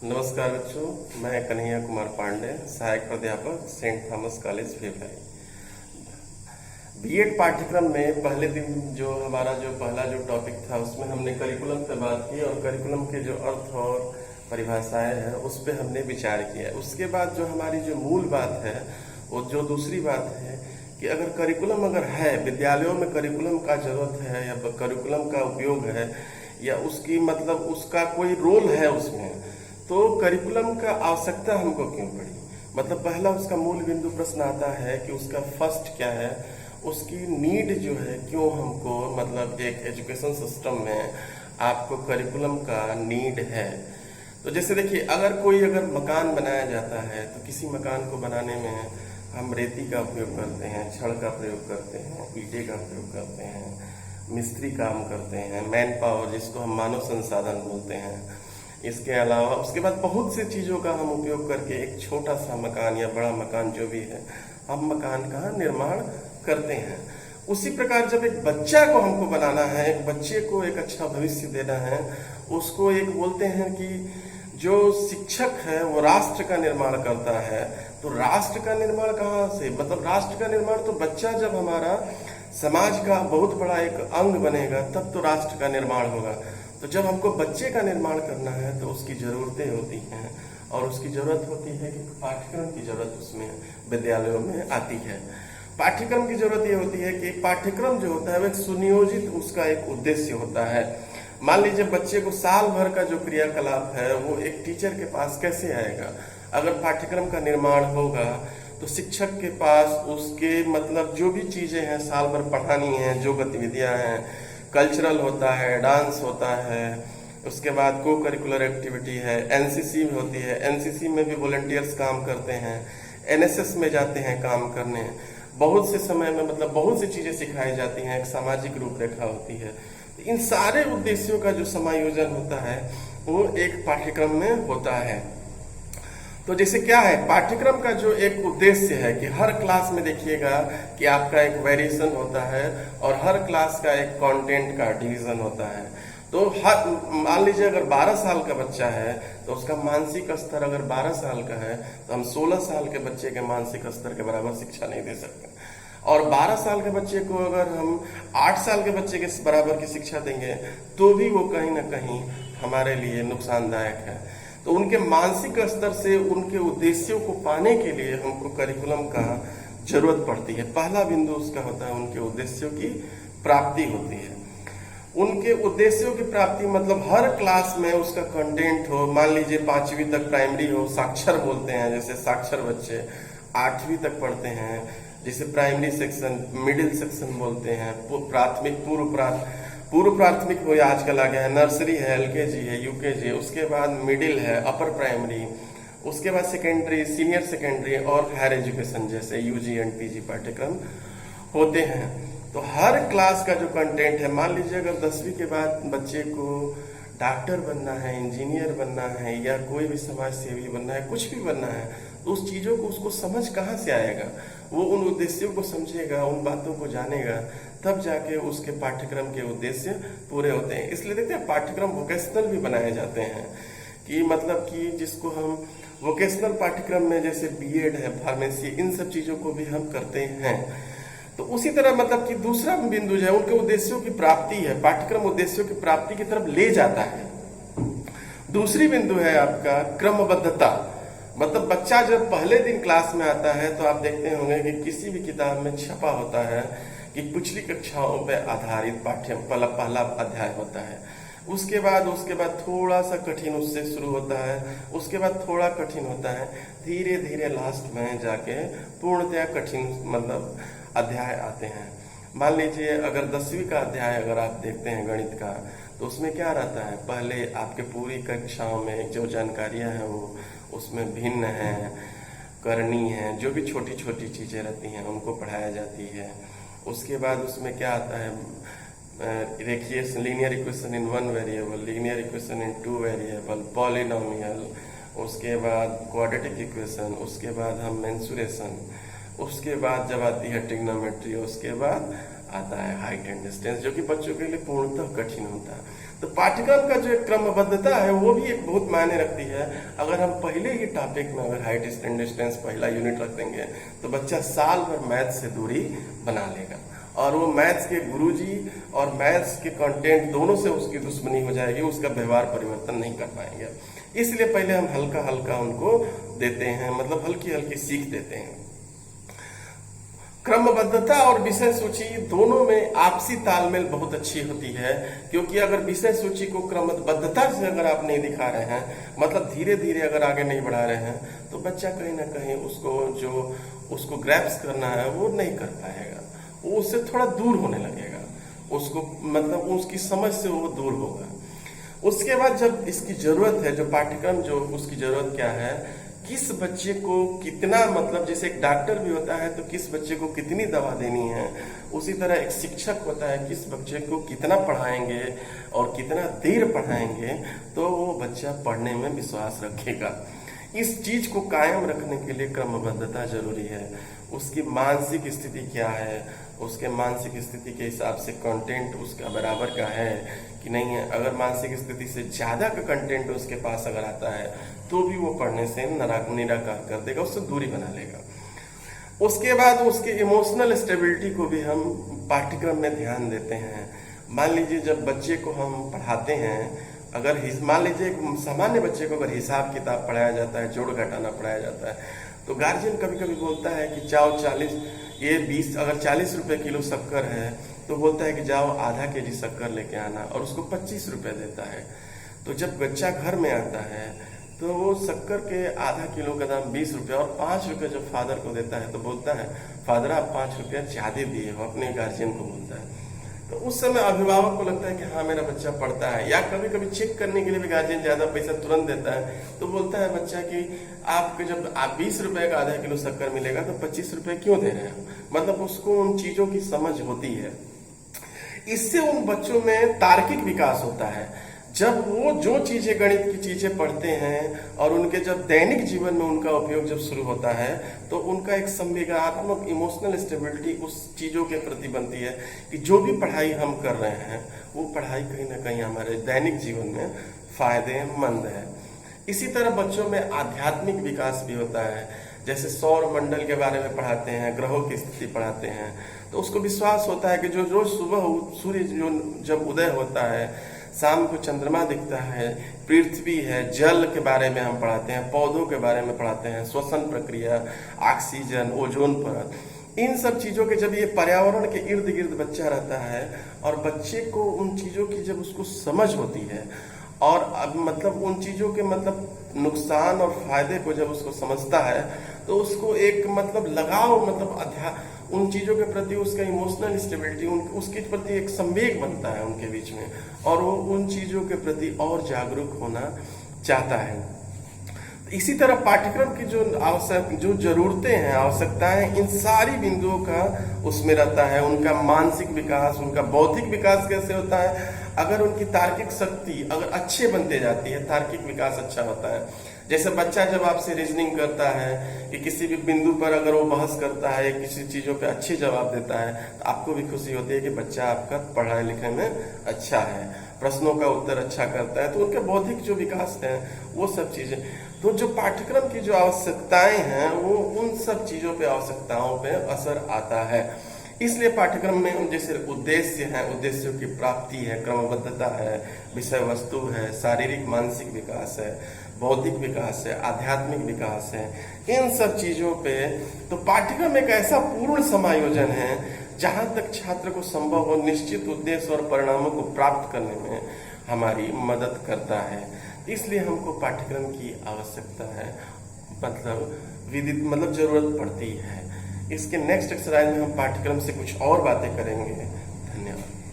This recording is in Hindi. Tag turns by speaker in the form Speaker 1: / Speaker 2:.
Speaker 1: नमस्कार बच्चों, मैं कन्हैया कुमार पांडे, सहायक प्राध्यापक saint Thomas college Bhilai. BEd पाठ्यक्रम में पहले दिन जो पहला टॉपिक था उसमें हमने करिकुलम पे बात की और करिकुलम के जो अर्थ और परिभाषाएं हैं उस पर हमने विचार किया। उसके बाद जो हमारी जो मूल बात है वो जो दूसरी बात है कि अगर करिकुलम अगर है, विद्यालयों में करिकुलम का जरूरत है या करिकुलम का उपयोग है या उसकी मतलब उसका कोई रोल है उसमें, तो करिकुलम का आवश्यकता हमको क्यों पड़ी। मतलब पहला उसका मूल बिंदु प्रश्न आता है कि उसका फर्स्ट क्या है, उसकी नीड जो है, क्यों हमको मतलब एक एजुकेशन सिस्टम में आपको करिकुलम का नीड है। तो जैसे देखिए, अगर मकान बनाया जाता है तो किसी मकान को बनाने में हम रेती का उपयोग करते हैं, छड़ का प्रयोग करते हैं, ईंटे का प्रयोग करते हैं, मिस्त्री काम करते हैं, मैन पावर जिसको हम मानव संसाधन बोलते हैं। इसके अलावा उसके बाद बहुत सी चीज़ों का हम उपयोग करके एक छोटा सा मकान या बड़ा मकान जो भी है, हम मकान का निर्माण करते हैं। उसी प्रकार जब एक बच्चा को हमको बनाना है, एक बच्चे को एक अच्छा भविष्य देना है, उसको एक बोलते हैं कि जो शिक्षक है वो राष्ट्र का निर्माण करता है। तो राष्ट्र का निर्माण कहाँ से, मतलब राष्ट्र का निर्माण तो बच्चा जब हमारा समाज का बहुत बड़ा एक अंग बनेगा तब तो राष्ट्र का निर्माण होगा। तो जब हमको बच्चे का निर्माण करना है तो उसकी जरूरतें होती हैं और उसकी जरूरत होती है कि पाठ्यक्रम की जरूरत उसमें विद्यालयों में आती है। पाठ्यक्रम की जरूरत ये होती है कि पाठ्यक्रम जो होता है वो एक सुनियोजित उसका एक उद्देश्य होता है। मान लीजिए बच्चे को साल भर का जो क्रियाकलाप है वो एक टीचर के पास कैसे आएगा। अगर पाठ्यक्रम का निर्माण होगा तो शिक्षक के पास उसके मतलब जो भी चीजें हैं साल भर पढ़ानी है, जो गतिविधियां हैं, कल्चरल होता है, डांस होता है, उसके बाद को करिकुलर एक्टिविटी है, एनसीसी होती है, एनसीसी में भी वॉलंटियर्स काम करते हैं, एनएसएस में जाते हैं काम करने, बहुत से समय में मतलब बहुत सी चीजें सिखाई जाती हैं, एक सामाजिक रूपरेखा होती है। तो इन सारे उद्देश्यों का जो समायोजन होता है वो एक पाठ्यक्रम में होता है। तो जैसे क्या है, पाठ्यक्रम का जो एक उद्देश्य है कि हर क्लास में देखिएगा कि आपका एक वेरिएशन होता है और हर क्लास का एक कंटेंट का डिवीजन होता है। तो हर मान लीजिए अगर 12 साल का बच्चा है तो उसका मानसिक स्तर अगर 12 साल का है तो हम 16 साल के बच्चे के मानसिक स्तर के बराबर शिक्षा नहीं दे सकते। और 12 साल के बच्चे को अगर हम 8 साल के बच्चे के बराबर की शिक्षा देंगे तो भी वो कहीं ना कहीं हमारे लिए नुकसानदायक है। तो उनके मानसिक स्तर से उनके उद्देश्यों को पाने के लिए हमको करिकुलम का जरूरत पड़ती है। पहला बिंदु उसका होता है उनके उद्देश्यों की प्राप्ति होती है। उनके उद्देश्यों की प्राप्ति मतलब हर क्लास में उसका कंटेंट हो। मान लीजिए 5वीं तक प्राइमरी हो, साक्षर बोलते हैं, जैसे साक्षर बच्चे 8वीं तक पढ़ते हैं, जिसे प्राइमरी सेक्शन, मिडिल सेक्शन बोलते हैं, प्राथमिक, पूर्व प्राथमिक हो या आजकल आ गया है, नर्सरी है, एलकेजी है, यूकेजी है, उसके बाद मिडिल है, अपर प्राइमरी, उसके बाद सेकेंडरी, सीनियर सेकेंडरी और हायर एजुकेशन जैसे यूजी एंड पीजी पाठ्यक्रम होते हैं। तो हर क्लास का जो कंटेंट है, मान लीजिए अगर 10वीं के बाद बच्चे को डॉक्टर बनना है, इंजीनियर बनना है या कोई भी समाज सेवी बनना है, कुछ भी बनना है, तो उस चीजों को उसको समझ कहाँ से आएगा। वो उन उद्देश्यों को समझेगा, उन बातों को जानेगा, तब जाके उसके पाठ्यक्रम के उद्देश्य पूरे होते हैं। इसलिए देखते हैं पाठ्यक्रम वोकेशनल भी बनाए जाते हैं कि मतलब कि जिसको हम वोकेशनल पाठ्यक्रम में जैसे बीएड है, फार्मेसी, इन सब चीजों को भी हम करते हैं। तो उसी तरह मतलब कि दूसरा बिंदु जो है उनके उद्देश्यों की प्राप्ति है, पाठ्यक्रम उद्देश्यों की प्राप्ति की तरफ ले जाता है। दूसरी बिंदु है आपका क्रमबद्धता। मतलब बच्चा जब पहले दिन क्लास में आता है तो आप देखते होंगे कि किसी भी किताब में छपा होता है कि पिछली कक्षाओं पर आधारित पहला अध्याय होता है। उसके बाद थोड़ा सा कठिन उससे शुरू होता है, उसके बाद थोड़ा कठिन होता है, धीरे धीरे लास्ट में जाके पूर्णतया कठिन मतलब अध्याय आते हैं। मान लीजिए अगर 10वीं का अध्याय अगर आप देखते हैं गणित का, तो उसमें क्या रहता है, पहले आपके पूरी कक्षाओं में जो जानकारियां हैं वो उसमें भिन्न है, करनी है, जो भी छोटी छोटी चीजें रहती हैं उनको पढ़ाया जाती है। उसके बाद उसमें क्या आता है, देखिए linear equation in 1 variable, linear equation in 2 variable, polynomial, उसके बाद क्वाड्रेटिक इक्वेशन, उसके बाद हम मेंसुरेशन, उसके बाद जब आती है ट्रिग्नोमेट्री, उसके बाद आता है हाइट एंड डिस्टेंस, जो कि बच्चों के लिए पूर्णतः कठिन होता है। तो पाठ्यक्रम का जो एक क्रमबद्धता है वो भी एक बहुत मायने रखती है। अगर हम पहले ही टॉपिक में अगर हाइट स्टैंड डिस्टेंस पहला यूनिट रख देंगे तो बच्चा साल भर मैथ से दूरी बना लेगा, और वो मैथ्स के गुरुजी और मैथ्स के कंटेंट दोनों से उसकी दुश्मनी हो जाएगी, उसका व्यवहार परिवर्तन नहीं कर पाएंगे। इसलिए पहले हम हल्का हल्का उनको देते हैं, मतलब हल्की हल्की सीख देते हैं। क्रमबद्धता और विषय सूची दोनों में आपसी तालमेल बहुत अच्छी होती है, क्योंकि अगर विषय सूची को क्रमबद्धता से अगर आप नहीं दिखा रहे हैं, मतलब धीरे धीरे अगर आगे नहीं बढ़ा रहे हैं, तो बच्चा कहीं ना कहीं उसको ग्रैप्स करना है वो नहीं कर पाएगा, वो उससे थोड़ा दूर होने लगेगा, उसको मतलब उसकी समझ से वो दूर होगा। उसके बाद जब इसकी जरूरत है, जो पाठ्यक्रम जो उसकी जरूरत क्या है, किस बच्चे को कितना, मतलब जैसे एक डॉक्टर भी होता है तो किस बच्चे को कितनी दवा देनी है, उसी तरह एक शिक्षक होता है किस बच्चे को कितना पढ़ाएंगे और कितना देर पढ़ाएंगे तो वो बच्चा पढ़ने में विश्वास रखेगा। इस चीज को कायम रखने के लिए क्रमबद्धता जरूरी है। उसकी मानसिक स्थिति क्या है, उसके मानसिक स्थिति के हिसाब से कंटेंट उसका बराबर का है कि नहीं है। अगर मानसिक स्थिति से ज्यादा का कंटेंट उसके पास अगर आता है तो भी वो पढ़ने से निराकार कर देगा, उससे दूरी बना लेगा। उसके बाद उसके इमोशनल स्टेबिलिटी को भी हम पाठ्यक्रम में ध्यान देते हैं। मान लीजिए जब बच्चे को हम पढ़ाते हैं, अगर मान लीजिए एक सामान्य बच्चे को अगर हिसाब किताब पढ़ाया जाता है, जोड़ घटाना पढ़ाया जाता है, तो गार्जियन कभी कभी बोलता है कि जाओ 20 अगर 40 रुपए किलो शक्कर है तो बोलता है कि जाओ आधा केजी शक्कर लेके आना, और उसको 25 रुपए देता है। तो जब बच्चा घर में आता है तो वो शक्कर के आधा किलो का दाम 20 रुपये और 5 रुपये जब फादर को देता है तो बोलता है फादर आप 5 रुपया ज्यादा दिए हो, अपने गार्जियन को बोलता है। तो उस समय अभिभावक को लगता है कि हाँ मेरा बच्चा पढ़ता है, या कभी कभी चेक करने के लिए भी गार्जियन ज्यादा पैसा तुरंत देता है, तो बोलता है बच्चा कि आपके जब आप 20 रुपए का आधा किलो शक्कर मिलेगा तो 25 रुपए क्यों दे रहे हो। मतलब उसको उन चीजों की समझ होती है। इससे उन बच्चों में तार्किक विकास होता है। जब वो जो चीजें गणित की चीजें पढ़ते हैं और उनके जब दैनिक जीवन में उनका उपयोग जब शुरू होता है तो उनका एक संवेगात्मक इमोशनल स्टेबिलिटी उस चीजों के प्रति बनती है कि जो भी पढ़ाई हम कर रहे हैं वो पढ़ाई कहीं ना कहीं हमारे दैनिक जीवन में फायदेमंद है। इसी तरह बच्चों में आध्यात्मिक विकास भी होता है। जैसे सौर मंडल के बारे में पढ़ाते हैं, ग्रहों की स्थिति पढ़ाते हैं, तो उसको विश्वास होता है कि जो रोज सुबह सूर्य जो जब उदय होता है, शाम को चंद्रमा दिखता है, पृथ्वी है, जल के बारे में हम पढ़ाते हैं, पौधों के बारे में पढ़ाते हैं, श्वसन प्रक्रिया, ऑक्सीजन, ओजोन परत, इन सब चीजों के जब ये पर्यावरण के इर्द गिर्द बच्चा रहता है और बच्चे को उन चीजों की जब उसको समझ होती है और अब मतलब उन चीजों के मतलब नुकसान और फायदे को जब उसको समझता है तो उसको एक मतलब लगाव, मतलब उन चीजों के प्रति उसका इमोशनल स्टेबिलिटी, उसके प्रति एक संवेग बनता है उनके बीच में, और वो उन चीजों के प्रति और जागरूक होना चाहता है। इसी तरह पाठ्यक्रम की जो जरूरतें हैं, आवश्यकताएं, इन सारी बिंदुओं का उसमें रहता है। उनका मानसिक विकास, उनका बौद्धिक विकास कैसे होता है, अगर उनकी तार्किक शक्ति अगर अच्छे बनते जाती है, तार्किक विकास अच्छा होता है। जैसे बच्चा जब आपसे रीजनिंग करता है कि किसी भी बिंदु पर अगर वो बहस करता है या किसी चीजों पे अच्छे जवाब देता है तो आपको भी खुशी होती है कि बच्चा आपका पढ़ाई लिखने में अच्छा है, प्रश्नों का उत्तर अच्छा करता है, तो उनके बौद्धिक जो विकास है वो सब चीजें। तो जो पाठ्यक्रम की जो आवश्यकताएं हैं वो उन सब चीजों पे, आवश्यकताओं पे असर आता है। इसलिए पाठ्यक्रम में जैसे उद्देश्य है, उद्देश्यों की प्राप्ति है, क्रमबद्धता है, विषय वस्तु है, शारीरिक मानसिक विकास है, बौद्धिक विकास है, आध्यात्मिक विकास है, इन सब चीजों पे तो पाठ्यक्रम एक ऐसा पूर्ण समायोजन है जहां तक छात्र को संभव हो निश्चित उद्देश्य और परिणामों को प्राप्त करने में हमारी मदद करता है। इसलिए हमको पाठ्यक्रम की आवश्यकता है, मतलब जरूरत पड़ती है। इसके नेक्स्ट एक्सरसाइज में हम पाठ्यक्रम से कुछ और बातें करेंगे। धन्यवाद।